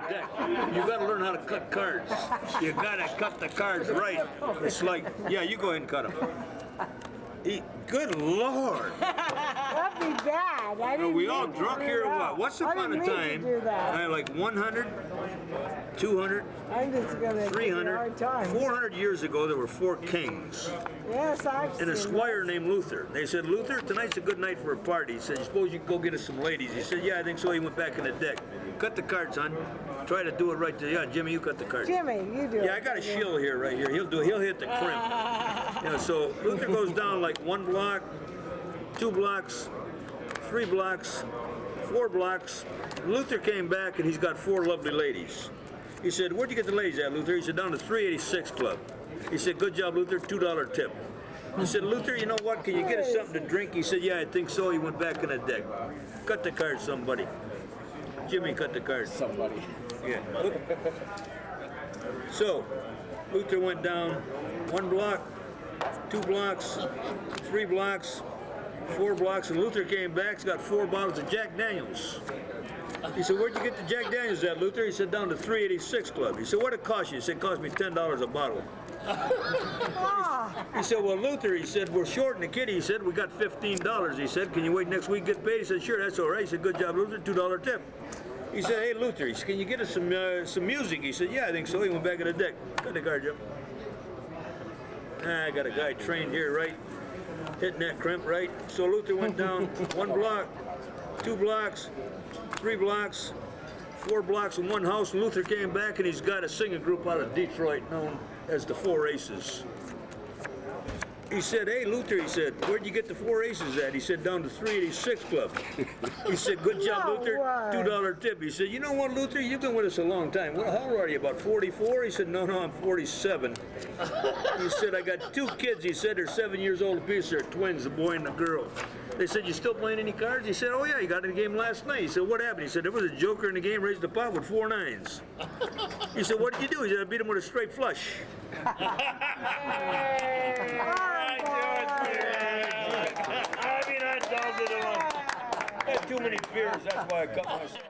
deck. You got to learn how to cut cards. You got to cut the cards right. It's like, yeah, you go ahead and cut them. Good Lord! That'd be bad. I didn't we all drunk here or what? Once upon a time, I had like 100, 200, I'm just gonna 300, 400 years ago, there were 4 kings. Yes, I've And a seen squire named Luther. They said, Luther, tonight's a good night for a party. He said, suppose you go get us some ladies. He said, yeah, I think so. He went back in the deck. Cut the cards, son. Try to do it right there. Yeah, Jimmy, you cut the cards. Jimmy, you do it. Yeah, I got a shill here, right here. He'll hit the crimp. Yeah, so Luther goes down like 1 block, 2 blocks, 3 blocks, 4 blocks. Luther came back and he's got 4 lovely ladies. He said, where'd you get the ladies at, Luther? He said, down to 386 Club. He said, good job, Luther, $2 tip. He said, Luther, you know what, can you get us something to drink? He said, yeah, I think so. He went back in the deck. Cut the cards, somebody. Jimmy, cut the cards. Somebody. Yeah. So, Luther went down 1 block, 2 blocks, 3 blocks, 4 blocks, and Luther came back. He's got 4 bottles of Jack Daniels. He said, where'd you get the Jack Daniels at, Luther? He said, down to 386 Club. He said, what'd it cost you? He said, it cost me $10 a bottle. He said, well, Luther, he said, we're short in the kitty. He said, we got $15. He said, can you wait next week, get paid? He said, sure, that's all right. He said, good job, Luther, $2 tip. He said, hey, Luther, he said, can you get us some music? He said, yeah, I think so. He went back in the deck. Cut the card, Jim. I got a guy trained here, right? Hitting that crimp, right? So Luther went down 1 block, 2 blocks, 3 blocks, 4 blocks in 1 house. And Luther came back and he's got a singing group out of Detroit known as the 4 Aces. He said, hey, Luther, he said, where'd you get the 4 Aces at? He said, down to 386 Club. He said, good job, Luther, $2 tip. He said, you know what, Luther, you've been with us a long time. How old are you, about 44? He said, no, I'm 47. He said, I got 2 kids. He said, they're 7 years old apiece. They're twins, a boy and a girl. They said, you still playing any cards? He said, oh yeah, you got in the game last night. He said, what happened? He said, there was a joker in the game, raised the pot with 4 9s. He said, what did you do? He said, I beat him with a straight flush. I mean, I solved it alone. I had too many beers, that's why I cut myself.